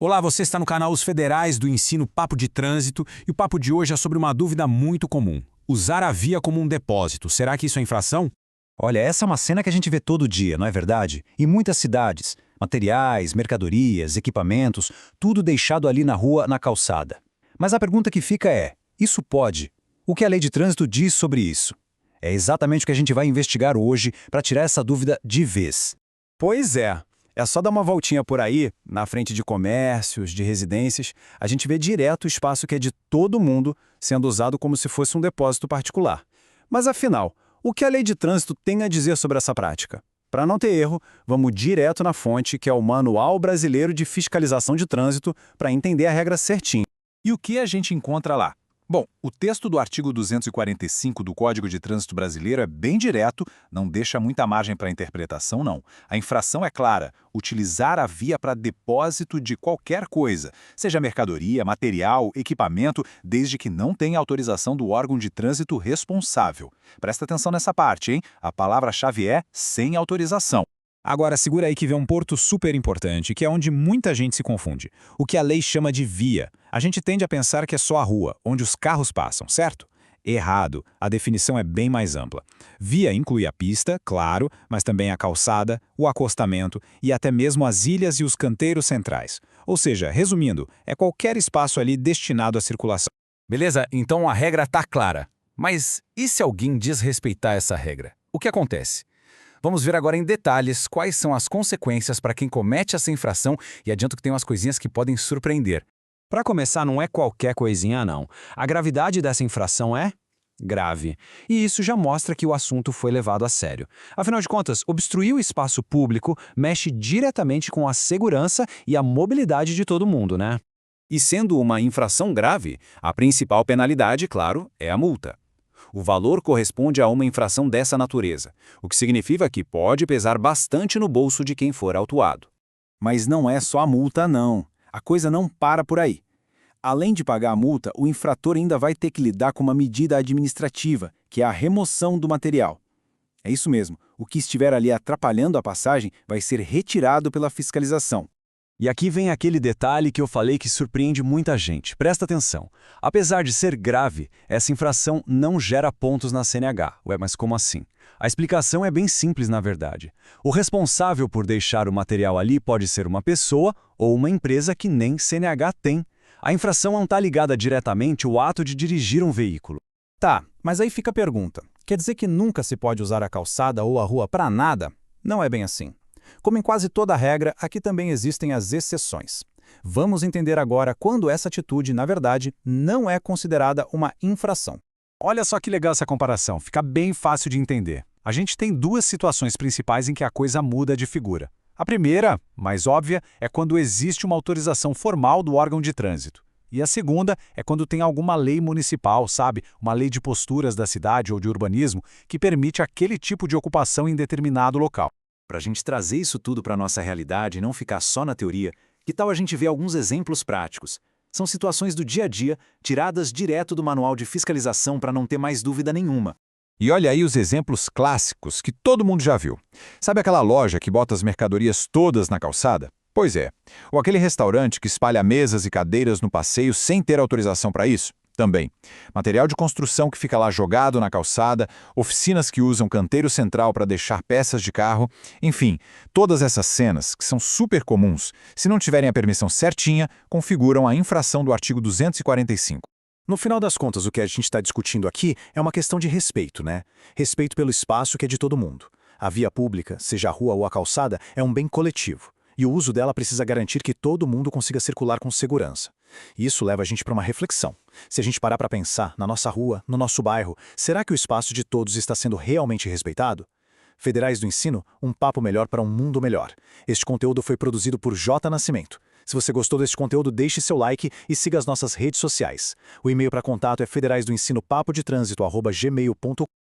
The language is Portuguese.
Olá, você está no canal Os Federais do Ensino Papo de Trânsito e o papo de hoje é sobre uma dúvida muito comum. Usar a via como um depósito, será que isso é infração? Olha, essa é uma cena que a gente vê todo dia, não é verdade? Em muitas cidades, materiais, mercadorias, equipamentos, tudo deixado ali na rua, na calçada. Mas a pergunta que fica é, isso pode? O que a lei de trânsito diz sobre isso? É exatamente o que a gente vai investigar hoje para tirar essa dúvida de vez. Pois é. É só dar uma voltinha por aí, na frente de comércios, de residências, a gente vê direto o espaço que é de todo mundo sendo usado como se fosse um depósito particular. Mas afinal, o que a lei de trânsito tem a dizer sobre essa prática? Para não ter erro, vamos direto na fonte, que é o Manual Brasileiro de Fiscalização de Trânsito, para entender a regra certinho. E o que a gente encontra lá? Bom, o texto do artigo 245 do Código de Trânsito Brasileiro é bem direto, não deixa muita margem para interpretação, não. A infração é clara: utilizar a via para depósito de qualquer coisa, seja mercadoria, material, equipamento, desde que não tenha autorização do órgão de trânsito responsável. Presta atenção nessa parte, hein? A palavra-chave é sem autorização. Agora segura aí que vem um ponto super importante, que é onde muita gente se confunde. O que a lei chama de via. A gente tende a pensar que é só a rua, onde os carros passam, certo? Errado. A definição é bem mais ampla. Via inclui a pista, claro, mas também a calçada, o acostamento e até mesmo as ilhas e os canteiros centrais. Ou seja, resumindo, é qualquer espaço ali destinado à circulação. Beleza? Então a regra tá clara. Mas e se alguém desrespeitar essa regra? O que acontece? Vamos ver agora em detalhes quais são as consequências para quem comete essa infração e adianto que tem umas coisinhas que podem surpreender. Para começar, não é qualquer coisinha, não. A gravidade dessa infração é grave. E isso já mostra que o assunto foi levado a sério. Afinal de contas, obstruir o espaço público mexe diretamente com a segurança e a mobilidade de todo mundo, né? E sendo uma infração grave, a principal penalidade, claro, é a multa. O valor corresponde a uma infração dessa natureza, o que significa que pode pesar bastante no bolso de quem for autuado. Mas não é só a multa, não. A coisa não para por aí. Além de pagar a multa, o infrator ainda vai ter que lidar com uma medida administrativa, que é a remoção do material. É isso mesmo, o que estiver ali atrapalhando a passagem vai ser retirado pela fiscalização. E aqui vem aquele detalhe que eu falei que surpreende muita gente. Presta atenção. Apesar de ser grave, essa infração não gera pontos na CNH. Ué, mas como assim? A explicação é bem simples, na verdade. O responsável por deixar o material ali pode ser uma pessoa ou uma empresa que nem CNH tem. A infração não está ligada diretamente ao ato de dirigir um veículo. Tá, mas aí fica a pergunta. Quer dizer que nunca se pode usar a calçada ou a rua para nada? Não é bem assim. Como em quase toda regra, aqui também existem as exceções. Vamos entender agora quando essa atitude, na verdade, não é considerada uma infração. Olha só que legal essa comparação, fica bem fácil de entender. A gente tem duas situações principais em que a coisa muda de figura. A primeira, mais óbvia, é quando existe uma autorização formal do órgão de trânsito. E a segunda é quando tem alguma lei municipal, sabe? Uma lei de posturas da cidade ou de urbanismo que permite aquele tipo de ocupação em determinado local. Para a gente trazer isso tudo para a nossa realidade e não ficar só na teoria, que tal a gente ver alguns exemplos práticos? São situações do dia a dia, tiradas direto do manual de fiscalização para não ter mais dúvida nenhuma. E olha aí os exemplos clássicos que todo mundo já viu. Sabe aquela loja que bota as mercadorias todas na calçada? Pois é. Ou aquele restaurante que espalha mesas e cadeiras no passeio sem ter autorização para isso? Também. Material de construção que fica lá jogado na calçada, oficinas que usam canteiro central para deixar peças de carro, enfim, todas essas cenas, que são super comuns, se não tiverem a permissão certinha, configuram a infração do artigo 245. No final das contas, o que a gente está discutindo aqui é uma questão de respeito, né? Respeito pelo espaço que é de todo mundo. A via pública, seja a rua ou a calçada, é um bem coletivo. E o uso dela precisa garantir que todo mundo consiga circular com segurança. E isso leva a gente para uma reflexão. Se a gente parar para pensar na nossa rua, no nosso bairro, será que o espaço de todos está sendo realmente respeitado? Federais do Ensino, um papo melhor para um mundo melhor. Este conteúdo foi produzido por J. Nascimento. Se você gostou deste conteúdo, deixe seu like e siga as nossas redes sociais. O e-mail para contato é federaisdoensinopapodetrânsito@gmail.com.